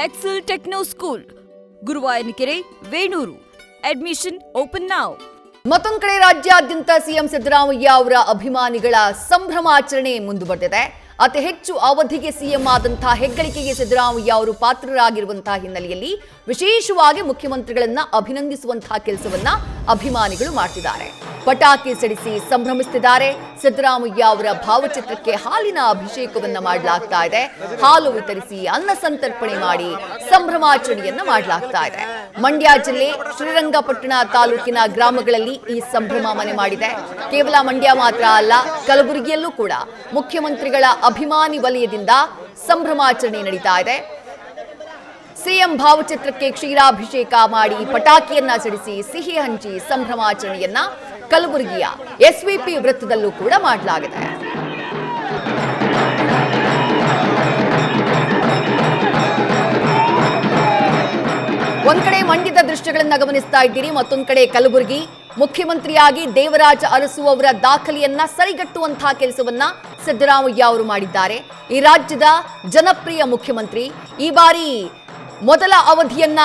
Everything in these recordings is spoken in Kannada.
Excel Techno School, Guruvayanakere, Venur. Admission open now. ಮತ್ತೊಂದು ಕಡೆ ರಾಜ್ಯಾದ್ಯಂತ ಸಿಎಂ ಸಿದ್ದರಾಮಯ್ಯ ಅವರ ಅಭಿಮಾನಿಗಳ ಸಂಭ್ರಮಾಚರಣೆ ಮುಂದುವರೆದಿದೆ. ಅತಿ ಹೆಚ್ಚು ಅವಧಿಗೆ ಸಿಎಂ ಆದಂತಹ ಹೆಗ್ಗಳಿಕೆಗೆ ಸಿದ್ದರಾಮಯ್ಯ ಅವರು ಪಾತ್ರರಾಗಿರುವಂತಹ ಹಿನ್ನೆಲೆಯಲ್ಲಿ ವಿಶೇಷವಾಗಿ ಮುಖ್ಯಮಂತ್ರಿಗಳನ್ನ ಅಭಿನಂದಿಸುವಂತಹ ಕೆಲಸವನ್ನ ಅಭಿಮಾನಿಗಳು ಮಾಡ್ತಿದ್ದಾರೆ. ಪಟಾಕಿ ಸಿಡಿಸಿ ಸಂಭ್ರಮಿಸುತ್ತಿದ್ದಾರೆ. ಸಿದ್ದರಾಮಯ್ಯ ಅವರ ಭಾವಚಿತ್ರಕ್ಕೆ ಹಾಲಿನ ಅಭಿಷೇಕವನ್ನ ಮಾಡಲಾಗ್ತಾ ಇದೆ. ಹಾಲು ವಿತರಿಸಿ ಅನ್ನ ಸಂತರ್ಪಣೆ ಮಾಡಿ ಸಂಭ್ರಮಾಚರಣೆಯನ್ನ ಮಾಡಲಾಗ್ತಾ ಇದೆ. ಮಂಡ್ಯ ಜಿಲ್ಲೆ ಶ್ರೀರಂಗಪಟ್ಟಣ ತಾಲೂಕಿನ ಗ್ರಾಮಗಳಲ್ಲಿ ಈ ಸಂಭ್ರಮ ಮನೆ ಮಾಡಿದೆ. ಕೇವಲ ಮಂಡ್ಯ ಮಾತ್ರ ಅಲ್ಲ, ಕಲಬುರಗಿಯಲ್ಲೂ ಕೂಡ ಮುಖ್ಯಮಂತ್ರಿಗಳ ಅಭಿಮಾನಿ ವಲಯದಿಂದ ಸಂಭ್ರಮಾಚರಣೆ ನಡೀತಾ ಇದೆ. ಸಿಎಂ ಭಾವಚಿತ್ರಕ್ಕೆ ಕ್ಷೀರಾಭಿಷೇಕ ಮಾಡಿ ಪಟಾಕಿಯನ್ನ ಸಿಡಿಸಿ ಸಿಹಿ ಹಂಚಿ ಸಂಭ್ರಮಾಚರಣೆಯನ್ನ ಕಲಬುರಗಿಯ ಎಸ್ವಿಪಿ ವೃತ್ತದಲ್ಲೂ ಕೂಡ ಮಾಡಲಾಗಿದೆ. ಒಂದ್ ಕಡೆ ಮಂಡ್ಯದ ದೃಶ್ಯಗಳನ್ನ ಗಮನಿಸ್ತಾ ಇದ್ದೀರಿ, ಮತ್ತೊಂದ್ ಕಡೆ ಕಲಬುರಗಿ. ಮುಖ್ಯಮಂತ್ರಿಯಾಗಿ ದೇವರಾಜ ಅರಸು ಅವರ ದಾಖಲೆಯನ್ನ ಸರಿಗಟ್ಟುವಂತಹ ಕೆಲಸವನ್ನ ಸಿದ್ದರಾಮಯ್ಯ ಅವರು ಮಾಡಿದ್ದಾರೆ. ಈ ರಾಜ್ಯದ ಜನಪ್ರಿಯ ಮುಖ್ಯಮಂತ್ರಿ ಈ ಬಾರಿ ಮೊದಲ ಅವಧಿಯನ್ನ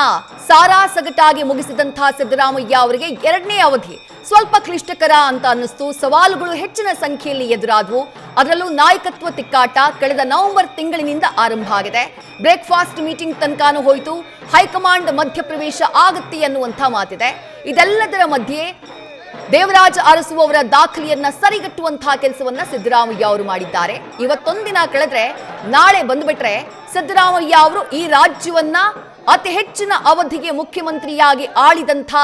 ಸಾರಾಸಗಟಾಗಿ ಮುಗಿಸಿದಂತಹ ಸಿದ್ದರಾಮಯ್ಯ ಅವರಿಗೆ ಎರಡನೇ ಅವಧಿ ಸ್ವಲ್ಪ ಕ್ಲಿಷ್ಟಕರ ಅಂತ ಅನ್ನಿಸ್ತು. ಸವಾಲುಗಳು ಹೆಚ್ಚಿನ ಸಂಖ್ಯೆಯಲ್ಲಿ ಎದುರಾದವು. ಅದರಲ್ಲೂ ನಾಯಕತ್ವ ತಿಕ್ಕಾಟ ಕಳೆದ ನವೆಂಬರ್ ತಿಂಗಳಿನಿಂದ ಆರಂಭ ಆಗಿದೆ. ಬ್ರೇಕ್ಫಾಸ್ಟ್ ಮೀಟಿಂಗ್ ತನಕನೂ ಹೋಯಿತು. ಹೈಕಮಾಂಡ್ ಮಧ್ಯಪ್ರವೇಶ ಆಗುತ್ತೆ ಅನ್ನುವಂಥ ಮಾತಿದೆ. ಇದೆಲ್ಲದರ ಮಧ್ಯೆ ದೇವರಾಜ ಅರಸು ಅವರ ದಾಖಲೆಯನ್ನ ಸರಿಗಟ್ಟುವಂತಹ ಕೆಲಸವನ್ನ ಸಿದ್ದರಾಮಯ್ಯ ಅವರು ಮಾಡಿದ್ದಾರೆ. ಇವತ್ತೊಂದಿನ ಕಳೆದ್ರೆ ನಾಳೆ ಬಂದ್ಬಿಟ್ರೆ ಸಿದ್ದರಾಮಯ್ಯ ಅವರು ಈ ರಾಜ್ಯವನ್ನ ಅತಿ ಹೆಚ್ಚಿನ ಅವಧಿಗೆ ಮುಖ್ಯಮಂತ್ರಿಯಾಗಿ ಆಳಿದಂಥ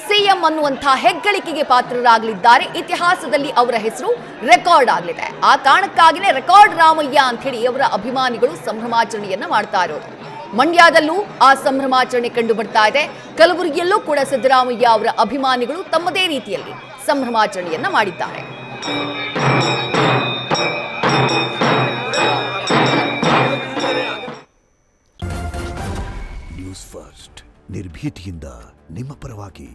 ಸಿಎಂ ಅನ್ನುವಂಥ ಹೆಗ್ಗಳಿಕೆಗೆ ಪಾತ್ರರಾಗಲಿದ್ದಾರೆ. ಇತಿಹಾಸದಲ್ಲಿ ಅವರ ಹೆಸರು ರೆಕಾರ್ಡ್ ಆಗಲಿದೆ. ಆ ಕಾರಣಕ್ಕಾಗಿನೇ ರೆಕಾರ್ಡ್ ರಾಮಯ್ಯ ಅಂತ ಹೇಳಿ ಅವರ ಅಭಿಮಾನಿಗಳು ಸಂಭ್ರಮಾಚರಣೆಯನ್ನ ಮಾಡ್ತಾ ಇರೋದು. ಮಂಡ್ಯದಲ್ಲೂ ಆ ಸಂಭ್ರಮಾಚರಣೆ ಕಂಡು ಬರ್ತಾ ಇದೆ. ಕಲಬುರಗಿಯಲ್ಲೂ ಕೂಡ ಸಿದ್ದರಾಮಯ್ಯ ಅವರ ಅಭಿಮಾನಿಗಳು ತಮ್ಮದೇ ರೀತಿಯಲ್ಲಿ ಸಂಭ್ರಮಾಚರಣೆಯನ್ನ ಮಾಡಿದ್ದಾರೆ. ನ್ಯೂಸ್ ಫಸ್ಟ್ ನಿರ್ಭೀತಿಯಿಂದ ನಿಮ್ಮ ಪರವಾಗಿ.